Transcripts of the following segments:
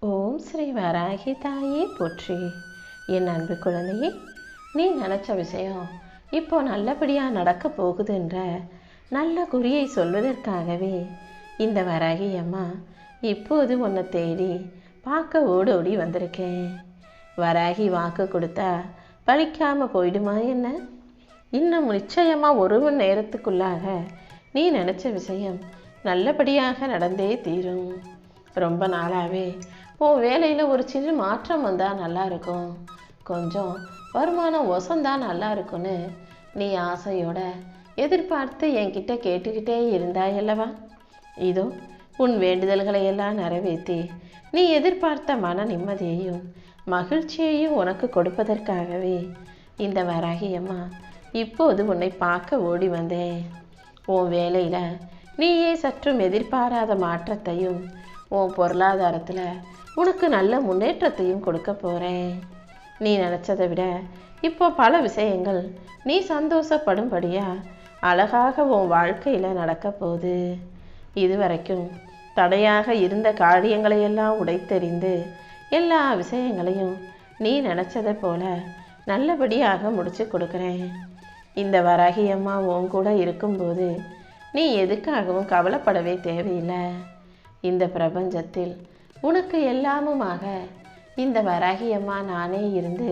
ஓம் ஸ்ரீ வராகி தாயே போற்றி. என் அன்பு குழந்தையே, நீ நினச்ச விஷயம் இப்போ நல்லபடியாக நடக்க போகுதுன்ற நல்ல குறியை சொல்வதற்காகவே இந்த வராகி அம்மா இப்போது உன்னை தேடி பார்க்க ஓடோடி வந்திருக்கேன். வராகி வாக்கு கொடுத்தா பழிக்காமல் போயிடுமா என்ன? இன்னும் நிச்சயமாக ஒரு மணி நேரத்துக்குள்ளாக நீ நினச்ச விஷயம் நல்லபடியாக நடந்தே தீரும். ரொம்ப நாளாகவே உன் வேலையில் ஒரு சின்ன மாற்றம் வந்தால் நல்லா இருக்கும், கொஞ்சம் வருமானம் வசந்தான் நல்லா இருக்குன்னு நீ ஆசையோட எதிர்பார்த்து என்கிட்ட கேட்டுக்கிட்டே இருந்தாயல்லவா? இதோ உன் வேண்டுதல்களை எல்லாம் நிறைவேற்றி நீ எதிர்பார்த்த மன நிம்மதியையும் மகிழ்ச்சியையும் உனக்கு கொடுப்பதற்காகவே இந்த வராகி அம்மா இப்போது உன்னை பார்க்க ஓடி வந்தேன். உன் வேலையில் நீயே சற்றும் எதிர்பாராத மாற்றத்தையும் உன் பொருளாதாரத்தில் உனக்கு நல்ல முன்னேற்றத்தையும் கொடுக்க போகிறேன். நீ நினச்சதை விட இப்போ பல விஷயங்கள் நீ சந்தோஷப்படும்படியா அழகாக உன் வாழ்க்கையில் நடக்க போகுது. இதுவரைக்கும் தடையாக இருந்த காரியங்களையெல்லாம் உடைத்தெறிந்து எல்லா விஷயங்களையும் நீ நினச்சதை போல நல்லபடியாக முடிச்சு கொடுக்குறேன். இந்த வராகி அம்மா உன் கூட இருக்கும்போது நீ எதுக்காகவும் கவலைப்படவே தேவையில்லை. இந்த பிரபஞ்சத்தில் உனக்கு எல்லாமுமாக இந்த வராகி அம்மா நானே இருந்து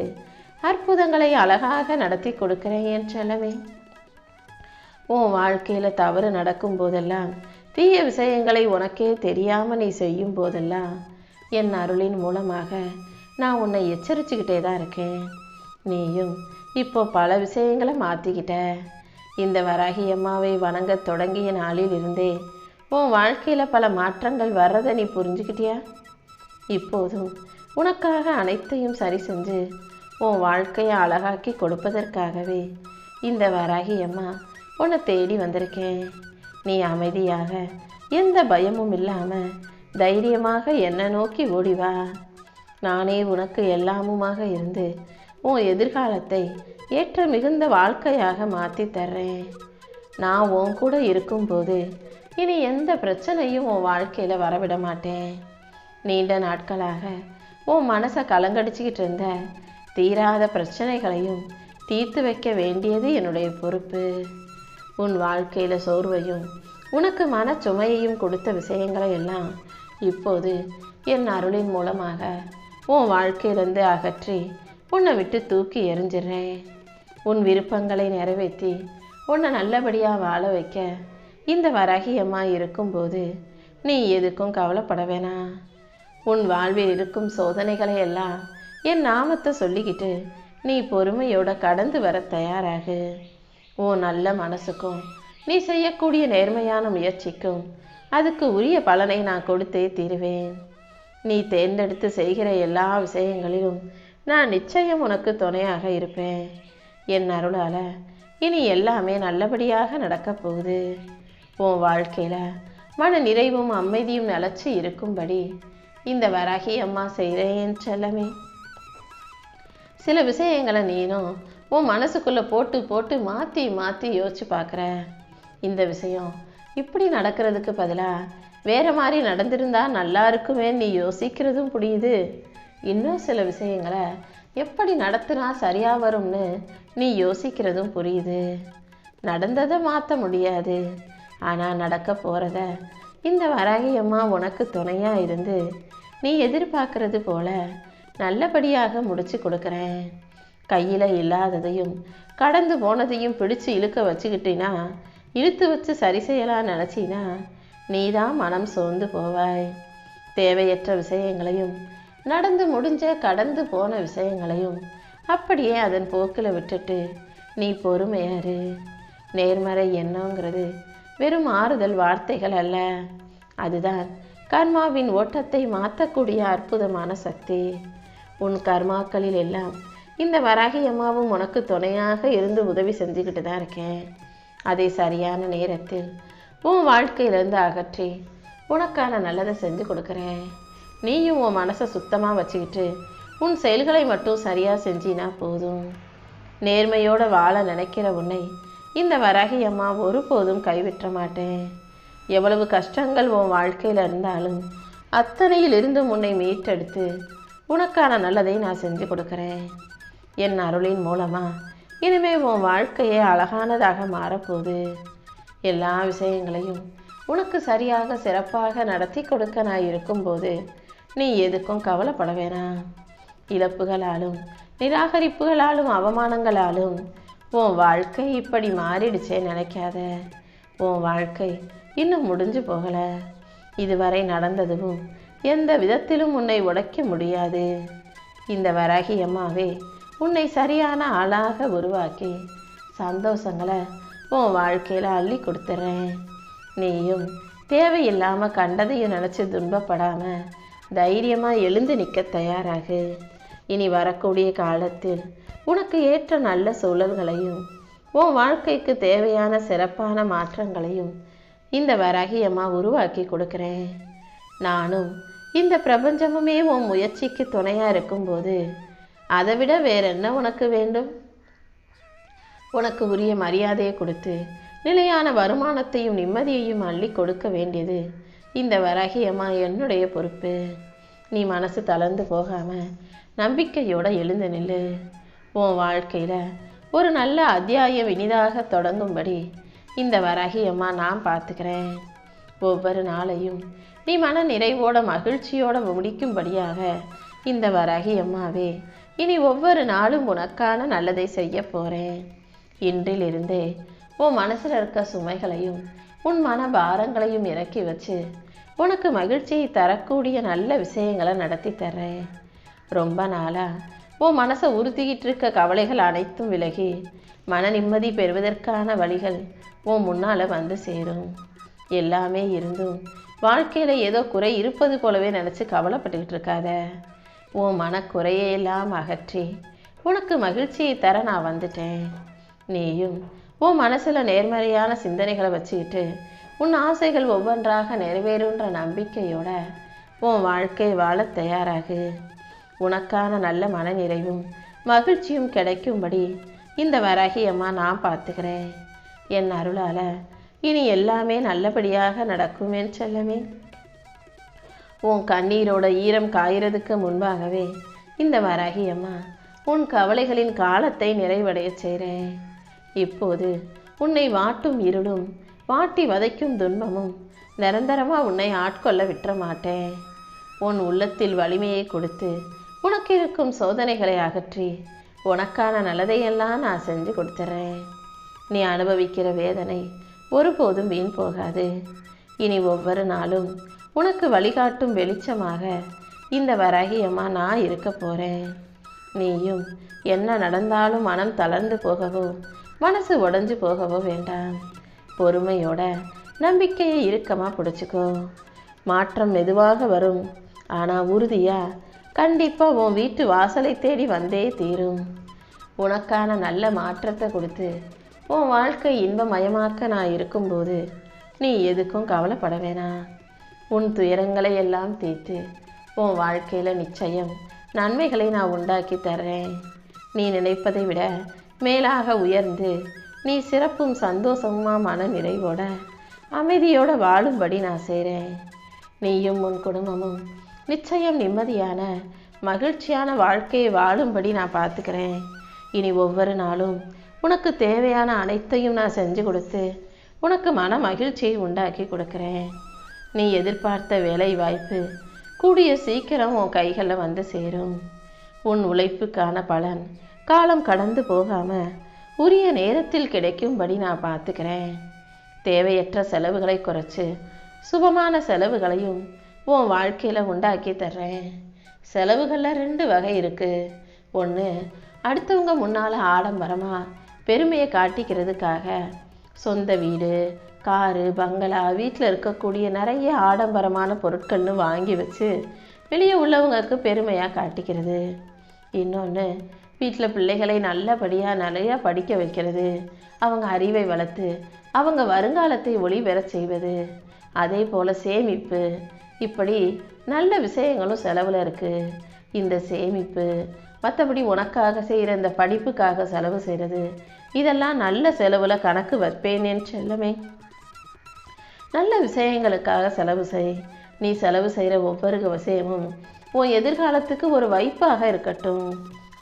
அற்புதங்களை அழகாக நடத்தி கொடுக்கிறேன் என் செல்லமே. உன் வாழ்க்கையில் தவறு நடக்கும் போதெல்லாம், தீய விஷயங்களை உனக்கே தெரியாமல் நீ செய்யும் போதெல்லாம் என் அருளின் மூலமாக நான் உன்னை எச்சரிச்சுக்கிட்டே தான் இருக்கேன். நீயும் இப்போ பல விஷயங்களை மாற்றிக்கிட்ட. இந்த வராகி அம்மாவை வணங்க தொடங்கிய நாளில் இருந்தே உன் வாழ்க்கையில் பல மாற்றங்கள் வர்றதை நீ புரிஞ்சுக்கிட்டியா? இப்போதும் உனக்காக அனைத்தையும் சரி செஞ்சு உன் வாழ்க்கையை அழகாக்கி கொடுப்பதற்காகவே இந்த வராகி அம்மா உன்னை தேடி வந்திருக்கேன். நீ அமைதியாக எந்த பயமும் இல்லாமல் தைரியமாக என்னை நோக்கி ஓடிவா. நானே உனக்கு எல்லாமுமாக இருந்து உன் எதிர்காலத்தை ஏற்ற மிகுந்த வாழ்க்கையாக மாற்றி தர்றேன். நான் உன் கூட இருக்கும்போது இனி எந்த பிரச்சனையும் உன் வாழ்க்கையில் வரவிட மாட்டேன். நீண்ட நாட்களாக உன் மனசை கலங்கடிச்சிக்கிட்டு இருந்த தீராத பிரச்சனைகளையும் தீர்த்து வைக்க வேண்டியது என்னுடைய பொறுப்பு. உன் வாழ்க்கையில் சோர்வையும் உனக்கு மன சுமையையும் கொடுத்த விஷயங்களை எல்லாம் இப்போது என் அருளின் மூலமாக உன் வாழ்க்கையிலிருந்து அகற்றி உன்னை விட்டு தூக்கி எறிஞ்சிடுறேன். உன் விருப்பங்களை நிறைவேற்றி உன்னை நல்லபடியாக வாழ வைக்க இந்த வராகி அம்மா இருக்கும்போது நீ எதுக்கும் கவலைப்பட வேணாம். உன் வாழ்வில் இருக்கும் சோதனைகளை எல்லாம் என் நாமத்தை சொல்லிக்கிட்டு நீ பொறுமையோட கடந்து வர தயாராகு. உன் நல்ல மனசுக்கும் நீ செய்யக்கூடிய நேர்மையான முயற்சிக்கும் அதுக்கு உரிய பலனை நான் கொடுத்தே தீருவேன். நீ தேர்ந்தெடுத்து செய்கிற எல்லா விஷயங்களிலும் நான் நிச்சயம் உனக்கு துணையாக இருப்பேன். என் அருளால் இனி எல்லாமே நல்லபடியாக நடக்கப் போகுது. உன் வாழ்க்கையில் மன நிறைவும் அமைதியும் நிலச்சி இருக்கும்படி இந்த வராகி அம்மா செய்கிறேன் செல்லமே. சில விஷயங்களை நீனும் உன் மனசுக்குள்ளே போட்டு போட்டு மாற்றி மாற்றி யோசிச்சு பார்க்குற. இந்த விஷயம் இப்படி நடக்கிறதுக்கு பதிலாக வேறு மாதிரி நடந்திருந்தா நல்லா இருக்குமே நீ யோசிக்கிறதும் புரியுது. இன்னும் சில விஷயங்களை எப்படி நடத்தினா சரியாக வரும்னு நீ யோசிக்கிறதும் புரியுது. நடந்ததை மாற்ற முடியாது, ஆனால் நடக்க போகிறத இந்த வராகி அம்மா உனக்கு துணையாக இருந்து நீ எதிர்பார்க்கறது போல நல்லபடியாக முடிச்சு கொடுக்குறேன். கையில் இல்லாததையும் கடந்து போனதையும் பிடிச்சு இழுக்க வச்சுக்கிட்டினா, இழுத்து வச்சு சரி செய்யலாம் நினச்சினா நீ தான் மனம் சோர்ந்து போவாய். தேவையற்ற விஷயங்களையும் நடந்து முடிஞ்ச கடந்து போன விஷயங்களையும் அப்படியே அதன் போக்கில் விட்டுட்டு நீ பொறுமையாரு. நேர்மறை எண்ணங்கிறது வெறும் ஆறுதல் வார்த்தைகள் அல்ல, அதுதான் கர்மாவின் ஓட்டத்தை மாற்றக்கூடிய அற்புதமான சக்தி. உன் கர்மாக்களில் எல்லாம் இந்த வராகி அம்மாவும் உனக்கு துணையாக இருந்து உதவி செஞ்சுக்கிட்டு தான் இருக்கேன். அதை சரியான நேரத்தில் உன் வாழ்க்கையிலேருந்து அகற்றி உனக்கான நல்லதை செஞ்சு கொடுக்குறேன். நீயும் உன் மனசை சுத்தமாக வச்சுக்கிட்டு உன் செயல்களை மட்டும் சரியாக செஞ்சினா போதும். நேர்மையோடு வாழ நினைக்கிற உன்னை இந்த வராகி அம்மா ஒருபோதும் கைவிட்ட மாட்டேன். எவ்வளவு கஷ்டங்கள் உன் வாழ்க்கையில் இருந்தாலும் அத்தனையிலிருந்தும் உன்னை மீட்டெடுத்து உனக்கான நல்லதை நான் செஞ்சு கொடுக்குறேன். என் அருளின் மூலமா இனிமே உன் வாழ்க்கையே அழகானதாக மாறப்போகுது. எல்லா விஷயங்களையும் உனக்கு சரியாக சிறப்பாக நடத்தி கொடுக்க நான் இருக்கும்போது நீ எதுக்கும் கவலைப்பட வேணாம். இழப்புகளாலும் நிராகரிப்புகளாலும் அவமானங்களாலும் உன் வாழ்க்கை இப்படி மாறிடுச்சே நினைக்காத. உன் வாழ்க்கை இன்னும் முடிஞ்சு போகலை. இதுவரை நடந்ததும் எந்த விதத்திலும் உன்னை உடைக்க முடியாது. இந்த வராகி அம்மாவே உன்னை சரியான ஆளாக உருவாக்கி சந்தோஷங்களை உன் வாழ்க்கையில் அள்ளி கொடுத்துட்றேன். நீயும் தேவையில்லாமல் கண்டதையும் நினச்சி துன்பப்படாமல் தைரியமாக எழுந்து நிற்க தயாராகு. இனி வரக்கூடிய காலத்தில் உனக்கு ஏற்ற நல்ல சூழல்களையும் உன் வாழ்க்கைக்கு தேவையான சிறப்பான மாற்றங்களையும் இந்த வராகி அம்மா உருவாக்கி கொடுக்குறேன். நானும் இந்த பிரபஞ்சமுமே உன் முயற்சிக்கு துணையாக இருக்கும்போது அதை விட வேற என்ன உனக்கு வேண்டும்? உனக்கு உரிய மரியாதையை கொடுத்து நிலையான வருமானத்தையும் நிம்மதியையும் அள்ளி கொடுக்க வேண்டியது இந்த வராகி அம்மா என்னுடைய பொறுப்பு. நீ மனசு தளர்ந்து போகாமல் நம்பிக்கையோடு எழுந்து நில்லு. உன் வாழ்க்கையில் ஒரு நல்ல அத்தியாயம் இனிதாக தொடங்கும்படி இந்த வராகி அம்மா நான் பார்த்துக்கிறேன். ஒவ்வொரு நாளையும் நீ மன நிறைவோட மகிழ்ச்சியோட முடிக்கும்படியாக இந்த வராகி அம்மாவே இனி ஒவ்வொரு நாளும் உனக்கான நல்லதை செய்ய போகிறேன். இன்றிலிருந்தே உன் மனசில் இருக்க சுமைகளையும் உன் மன பாரங்களையும் இறக்கி வச்சு உனக்கு மகிழ்ச்சியை தரக்கூடிய நல்ல விஷயங்களை நடத்தி தர்றேன். ரொம்ப நாளாக உன் மனசை உறுத்திக்கிட்டு இருக்க கவலைகள் அனைத்தும் விலகி மன நிம்மதி பெறுவதற்கான வழிகள் உன் முன்னால் வந்து சேரும். எல்லாமே இருந்தும் வாழ்க்கையில் ஏதோ குறை இருப்பது போலவே நினச்சி கவலைப்பட்டுக்கிட்டு இருக்காத. உன் மனக்குறையெல்லாம் அகற்றி உனக்கு மகிழ்ச்சியை தர நான் வந்துட்டேன். நீயும் உன் மனசில் நேர்மறையான சிந்தனைகளை வச்சுக்கிட்டு உன் ஆசைகள் ஒவ்வொன்றாக நிறைவேறுன்ற நம்பிக்கையோட உன் வாழ்க்கை வாழ தயாராகு. உனக்கான நல்ல மனநிறைவும் மகிழ்ச்சியும் கிடைக்கும்படி இந்த வராகி அம்மா நான் பார்த்துக்கிறேன். என் அருளால் இனி எல்லாமே நல்லபடியாக நடக்குமே செல்லமே. உன் கண்ணீரோட ஈரம் காய்கிறதுக்கு முன்பாகவே இந்த வராகி அம்மா உன் கவலைகளின் காலத்தை நிறைவடைய செய்கிறேன். இப்போது உன்னை வாட்டும் இருளும் வாட்டி வதைக்கும் துன்பமும் நிரந்தரமாக உன்னை ஆட்கொள்ள விட்டுற மாட்டேன். உன் உள்ளத்தில் வலிமையை கொடுத்து உனக்கு இருக்கும் சோதனைகளை அகற்றி உனக்கான நல்லதையெல்லாம் நான் செஞ்சு கொடுத்துட்றேன். நீ அனுபவிக்கிற வேதனை ஒருபோதும் வீண் போகாது. இனி ஒவ்வொரு நாளும் உனக்கு வழிகாட்டும் வெளிச்சமாக இந்த வராகி அம்மா நான் இருக்க போகிறேன். நீயும் என்ன நடந்தாலும் மனம் தளர்ந்து போகவோ மனசு உடைஞ்சு போகவோ வேண்டாம். பொறுமையோட நம்பிக்கையை இறுக்கமாக பிடிச்சிக்கோ. மாற்றம் மெதுவாக வரும், ஆனால் உறுதியாக கண்டிப்பாக உன் வீட்டு வாசலை தேடி வந்தே தீரும். உனக்கான நல்ல மாற்றத்தை கொடுத்து உன் வாழ்க்கை இன்பமயமாக்க நான் இருக்கும்போது நீ எதுக்கும் கவலைப்பட வேணாம். உன் துயரங்களை எல்லாம் தீர்த்து உன் வாழ்க்கையில் நிச்சயம் நன்மைகளை நான் உண்டாக்கி தர்றேன். நீ நினைப்பதை விட மேலாக உயர்ந்து நீ சிறப்பும் சந்தோஷமாக மன நிறைவோட அமைதியோடு வாழும்படி நான் செய்கிறேன். நீயும் உன் குடும்பமும் நிச்சயம் நிம்மதியான மகிழ்ச்சியான வாழ்க்கையை வாழும்படி நான் பார்த்துக்கிறேன். இனி ஒவ்வொரு நாளும் உனக்கு தேவையான அனைத்தையும் நான் செஞ்சு கொடுத்து உனக்கு மன மகிழ்ச்சியை உண்டாக்கி கொடுக்குறேன். நீ எதிர்பார்த்த வேலை வாய்ப்பு கூடிய சீக்கிரம் உன் கைகளில் வந்து சேரும். உன் உழைப்புக்கான பலன் காலம் கடந்து போகாமல் உரிய நேரத்தில் கிடைக்கும்படி நான் பார்த்துக்கிறேன். தேவையற்ற செலவுகளை குறைச்சி சுபமான செலவுகளையும் உன் வாழ்க்கையில் உண்டாக்கி தர்றேன். செலவுகளில் 2 வகை இருக்குது. ஒன்று, அடுத்தவங்க முன்னால் ஆடம்பரமாக பெருமையை காட்டிக்கிறதுக்காக சொந்த வீடு, காரு, பங்களா, வீட்டில் இருக்கக்கூடிய நிறைய ஆடம்பரமான பொருட்கள்னு வாங்கி வச்சு வெளியே உள்ளவங்களுக்கு பெருமையாக காட்டிக்கிறது. இன்னொன்று, வீட்டில் பிள்ளைகளை நல்லபடியாக நிறையா படிக்க வைக்கிறது, அவங்க அறிவை வளர்த்து அவங்க வருங்காலத்தை ஒளி பெற செய்வது. அதே போல் சேமிப்பு, இப்படி நல்ல விஷயங்களும் செலவில் இருக்குது. இந்த சேமிப்பு, மற்றபடி உனக்காக செய்கிற இந்த படிப்புக்காக செலவு செய்கிறது, இதெல்லாம் நல்ல செலவில் கணக்கு வைப்பேனேன்னு செல்லமே. நல்ல விஷயங்களுக்காக செலவு செய். நீ செலவு செய்கிற ஒவ்வொரு விஷயமும் உன் எதிர்காலத்துக்கு ஒரு வாய்ப்பாக இருக்கட்டும்.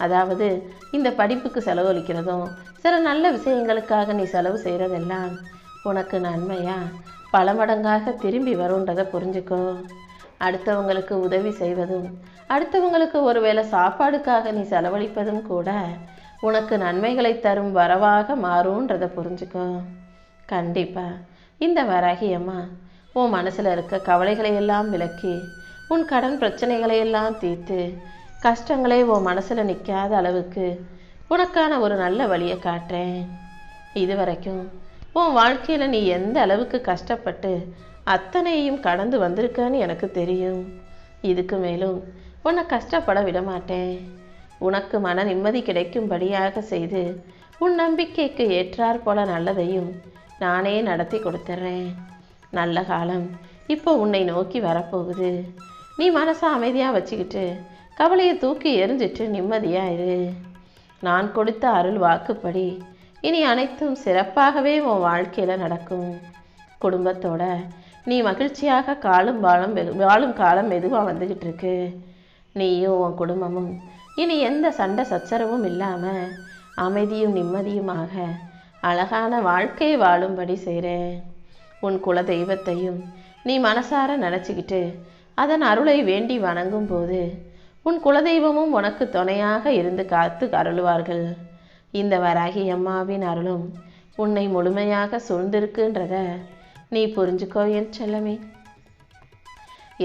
அதாவது இந்த படிப்புக்கு செலவழிக்கிறதும் சில நல்ல விஷயங்களுக்காக நீ செலவு செய்கிறதெல்லாம் உனக்கு நன்மையா பல மடங்காக திரும்பி வரும்ன்றதை புரிஞ்சுக்கோ. அடுத்தவங்களுக்கு உதவி செய்வதும் அடுத்தவங்களுக்கு ஒருவேளை சாப்பாடுக்காக நீ செலவழிப்பதும் கூட உனக்கு நன்மைகளை தரும் வரவாக மாறும்ன்றதை புரிஞ்சுக்கோ. கண்டிப்பா இந்த வராகி அம்மா உன் மனசில் இருக்க கவலைகளை எல்லாம் விலக்கி உன் கடன் பிரச்சனைகளை எல்லாம் தீர்த்து கஷ்டங்களே உன் மனசில் நிற்காத அளவுக்கு உனக்கான ஒரு நல்ல வழியை காட்டுறேன். இதுவரைக்கும் உன் வாழ்க்கையில் நீ எந்த அளவுக்கு கஷ்டப்பட்டு அத்தனையும் கடந்து வந்திருக்கன்னு எனக்கு தெரியும். இதுக்கு மேலும் உன்னை கஷ்டப்பட விட மாட்டேன். உனக்கு மன நிம்மதி கிடைக்கும்படியாக செய்து உன் நம்பிக்கைக்கு ஏற்றாற் போல நல்லதையும் நானே நடத்தி கொடுத்துட்றேன். நல்ல காலம் இப்போ உன்னை நோக்கி வரப்போகுது. நீ மனசை அமைதியாக வச்சுக்கிட்டு கவலையை தூக்கி எரிஞ்சிட்டு நிம்மதியாக இரு. நான் கொடுத்த அருள் வாக்குப்படி இனி அனைத்தும் சிறப்பாகவே உன் வாழ்க்கையில் நடக்கும். குடும்பத்தோட நீ மகிழ்ச்சியாக வாழும் காலம் மெதுவாக வந்துக்கிட்டு இருக்கு. நீயும் உன் குடும்பமும் இனி எந்த சண்டை சச்சரவும் இல்லாமல் அமைதியும் நிம்மதியுமாக அழகான வாழ்க்கையை வாழும்படி செய்கிறேன். உன் குல தெய்வத்தையும் நீ மனசார நினச்சிக்கிட்டு அதன் அருளை வேண்டி வணங்கும் போது உன் குலதெய்வமும் உனக்கு துணையாக இருந்து காத்து அருள்வார்கள். இந்த வராகி அம்மாவின் அருளும் உன்னை முழுமையாக சூழ்ந்திருக்குன்றத நீ புரிஞ்சுக்கோ என் செல்லமே.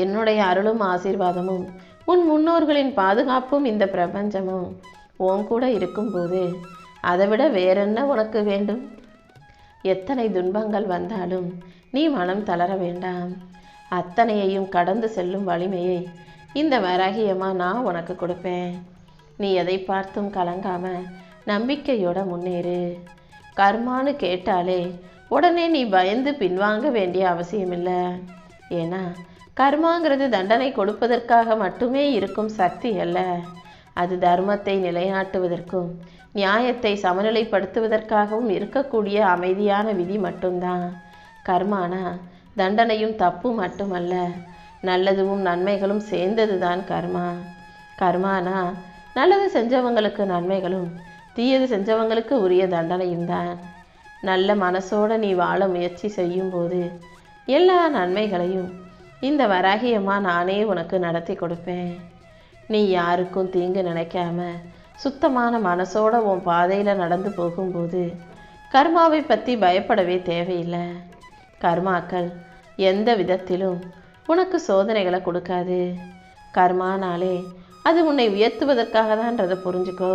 என்னுடைய அருளும் ஆசீர்வாதமும் உன் முன்னோர்களின் பாதுகாப்பும் இந்த பிரபஞ்சமும் உன் கூட இருக்கும்போது அதை விட வேறென்ன உனக்கு வேண்டும்? எத்தனை துன்பங்கள் வந்தாலும் நீ மனம் தளர வேண்டாம். அத்தனையையும் கடந்து செல்லும் வலிமையை இந்த வராகியம்மா நான் உனக்கு கொடுப்பேன். நீ எதை பார்த்தும் கலங்காம நம்பிக்கையோட முன்னேறு. கர்மான்னு கேட்டாலே உடனே நீ பயந்து பின்வாங்க வேண்டிய அவசியமில்லை. ஏன்னா கர்மாங்கிறது தண்டனை கொடுப்பதற்காக மட்டுமே இருக்கும் சக்தி அல்ல. அது தர்மத்தை நிலைநாட்டுவதற்கும் நியாயத்தை சமநிலைப்படுத்துவதற்காகவும் இருக்கக்கூடிய அமைதியான விதி மட்டும்தான். கர்மானா தண்டனையும் தப்பு மட்டுமல்ல, நல்லதும் நன்மைகளும் சேர்ந்தது தான் கர்மா. கர்மானா நல்லது செஞ்சவங்களுக்கு நன்மைகளும் தீயது செஞ்சவங்களுக்கு உரிய தண்டனையும் தான். நல்ல மனசோட நீ வாழ முயற்சி செய்யும்போது எல்லா நன்மைகளையும் இந்த வராகியம்மா நானே உனக்கு நடத்தி கொடுப்பேன். நீ யாருக்கும் தீங்கு நினைக்காம சுத்தமான மனசோட உன் பாதையில் நடந்து போகும்போது கர்மாவை பற்றி பயப்படவே தேவையில்லை. கர்மாக்கள் எந்த விதத்திலும் உனக்கு சோதனைகளை கொடுக்காது. கர்மானாலே அது உன்னை உயர்த்துவதற்காக தான்றதை புரிஞ்சுக்கோ.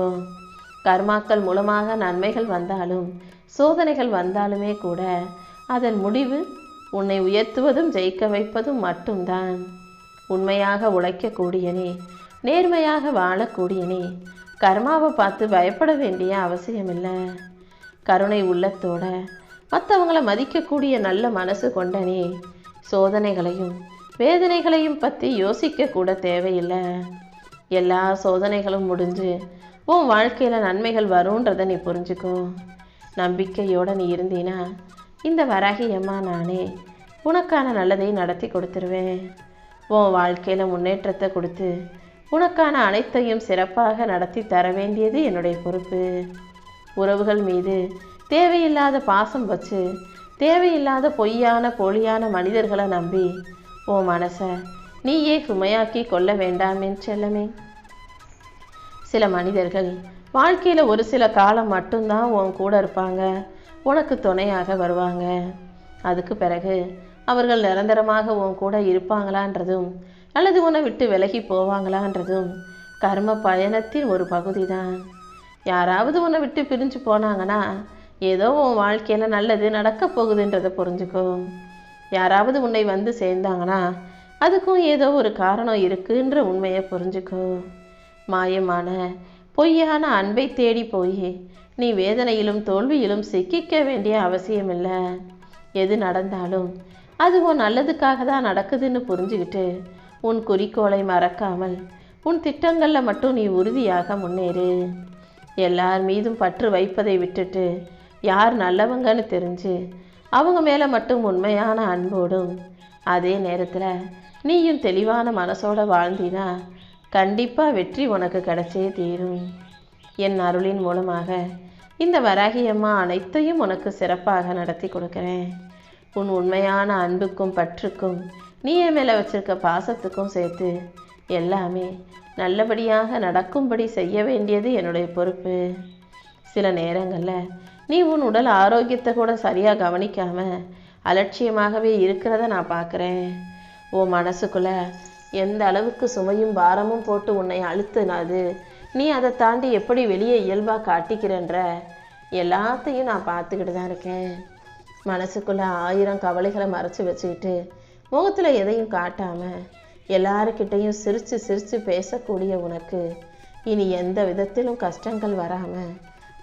கர்மாக்கள் மூலமாக நன்மைகள் வந்தாலும் சோதனைகள் வந்தாலுமே கூட அதன் முடிவு உன்னை உயர்த்துவதும் ஜெயிக்க வைப்பதும் மட்டும்தான். உண்மையாக உழைக்கக்கூடிய நீ, நேர்மையாக வாழக்கூடிய நீ கர்மாவை பார்த்து பயப்பட வேண்டிய அவசியமில்லை. கருணை உள்ளத்தோட மற்றவங்களை மதிக்கக்கூடிய நல்ல மனசு கொண்ட நீ சோதனைகளையும் வேதனைகளையும் பற்றி யோசிக்க கூட தேவையில்லை. எல்லா சோதனைகளும் முடிஞ்சு உன் வாழ்க்கையில் நன்மைகள் வரும்ன்றதை நீ புரிஞ்சுக்கோ. நம்பிக்கையோடு நீ இருந்தீனா இந்த வராகியம்மா நானே உனக்கான நல்லதை நடத்தி கொடுத்துருவேன். உன் வாழ்க்கையில் முன்னேற்றத்தை கொடுத்து உனக்கான அனைத்தையும் சிறப்பாக நடத்தி தர வேண்டியது என்னுடைய பொறுப்பு. உறவுகள் மீது தேவையில்லாத பாசம் வச்சு தேவையில்லாத பொய்யான போலியான மனிதர்களை நம்பி உன் மனசை நீயே சுமையாக்கி கொள்ள வேண்டாம் என் செல்லமே. சில மனிதர்கள் வாழ்க்கையில் ஒரு சில காலம் மட்டும்தான் உன் கூட இருப்பாங்க, உனக்கு துணையாக வருவாங்க. அதுக்கு பிறகு அவர்கள் நிரந்தரமாக உன் கூட இருப்பாங்களான்றதும் அல்லது உன்னை விட்டு விலகி போவாங்களான்றதும் கர்ம பயணத்தின் ஒரு பகுதி தான். யாராவது உன்னை விட்டு பிரிஞ்சு போனாங்கன்னா ஏதோ உன் வாழ்க்கையில் நல்லது நடக்க போகுதுன்றதை புரிஞ்சுக்கோ. யாராவது உன்னை வந்து சேர்ந்தாங்கன்னா அதுக்கும் ஏதோ ஒரு காரணம் இருக்குன்ற உண்மையை புரிஞ்சுக்கோ. மாயமான பொய்யான அன்பை தேடி போய் நீ வேதனையிலும் தோல்வியிலும் சிக்கிக்க வேண்டிய அவசியமில்லை. எது நடந்தாலும் அது உன் நல்லதுக்காக தான் நடக்குதுன்னு புரிஞ்சுக்கிட்டு உன் குறிக்கோளை மறக்காமல் உன் திட்டங்களில் மட்டும் நீ உறுதியாக முன்னேறு. எல்லார் மீதும் பற்று வைப்பதை விட்டுட்டு யார் நல்லவங்கன்னு தெரிஞ்சு அவங்க மேலே மட்டும் உண்மையான அன்போடும் அதே நேரத்தில் நீயும் தெளிவான மனசோட வாழ்ந்தினா கண்டிப்பாக வெற்றி உனக்கு கிடைச்சே தீரும். என் அருளின் மூலமாக இந்த வராகி அம்மா அனைத்தையும் உனக்கு சிறப்பாக நடத்தி கொடுக்குறேன். உன் உண்மையான அன்புக்கும் பற்றுக்கும் நீ என் மேலே வச்சிருக்க பாசத்துக்கும் சேர்த்து எல்லாமே நல்லபடியாக நடக்கும்படி செய்ய வேண்டியது என்னுடைய பொறுப்பு. சில நேரங்களில் நீ உன் உடல் ஆரோக்கியத்தை கூட சரியாக கவனிக்காமல் அலட்சியமாகவே இருக்கிறத நான் பார்க்குறேன். உன் மனசுக்குள்ளே எந்த அளவுக்கு சுமையும் பாரமும் போட்டு உன்னை அழுத்தினாது நீ அதை தாண்டி எப்படி வெளியே இயல்பாக காட்டிக்கிறன்ற எல்லாத்தையும் நான் பார்த்துக்கிட்டு தான் இருக்கேன். மனசுக்குள்ளே 1000 கவலைகளை மறைச்சி வச்சுக்கிட்டு முகத்தில் எதையும் காட்டாமல் எல்லாருக்கிட்டையும் சிரித்து சிரித்து பேசக்கூடிய உனக்கு இனி எந்த விதத்திலும் கஷ்டங்கள் வராமல்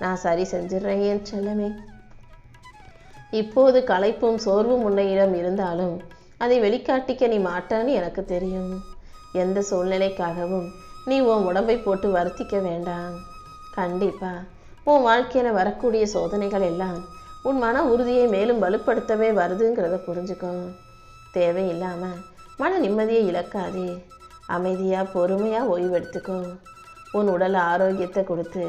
நான் சரி செஞ்சிடுறேன் என் செல்லமே. இப்போது களைப்பும் சோர்வும் உன்னையிடம் இருந்தாலும் அதை வெளிக்காட்டிக்க நீ மாட்டான்னு எனக்கு தெரியும். எந்த சூழ்நிலைக்காகவும் நீ உன் உடம்பை போட்டு வருத்திக்க வேண்டாம். கண்டிப்பா உன் வாழ்க்கையில் வரக்கூடிய சோதனைகள் எல்லாம் உன் மன உறுதியை மேலும் வலுப்படுத்தவே வருதுங்கிறத புரிஞ்சுக்கோ. தேவையில்லாமல் மன நிம்மதியை இழக்காதே. அமைதியாக பொறுமையாக ஓய்வெடுத்துக்கோ. உன் உடல் ஆரோக்கியத்தை கொடுத்து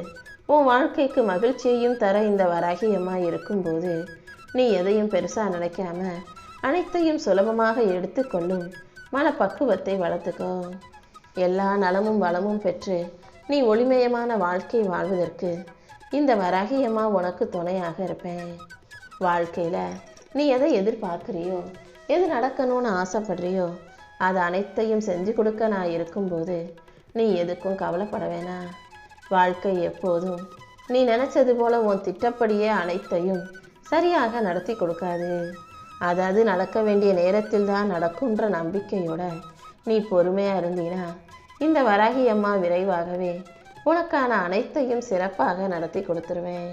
உன் வாழ்க்கைக்கு மகிழ்ச்சியையும் தர இந்த வராகி அம்மா இருக்கும்போது நீ எதையும் பெருசாக நினைக்காம அனைத்தையும் சுலபமாக எடுத்துக்கொள்ளும் மனப்பக்குவத்தை வளர்த்துக்கோ. எல்லா நலமும் வளமும் பெற்று நீ ஒளிமயமான வாழ்க்கை வாழ்வதற்கு இந்த வராகி அம்மா உனக்கு துணையாக இருப்பேன். வாழ்க்கையில் நீ எதை எதிர்பார்க்குறியோ, எது நடக்கணும்னு ஆசைப்படுறியோ அது அனைத்தையும் செஞ்சு கொடுக்க நான் இருக்கும்போது நீ எதுக்கும் கவலைப்பட வேணாம். வாழ்க்கை எப்போதும் நீ நினச்சது போல உன் திட்டப்படியே அனைத்தையும் சரியாக நடத்தி கொடுக்காது. அதாவது நடக்க வேண்டிய நேரத்தில் தான் நடக்கும்ன்ற நம்பிக்கையோட நீ பொறுமையாக இருந்தீனா இந்த வராகி அம்மா விரைவாகவே உனக்கான அனைத்தையும் சிறப்பாக நடத்தி கொடுத்துருவேன்.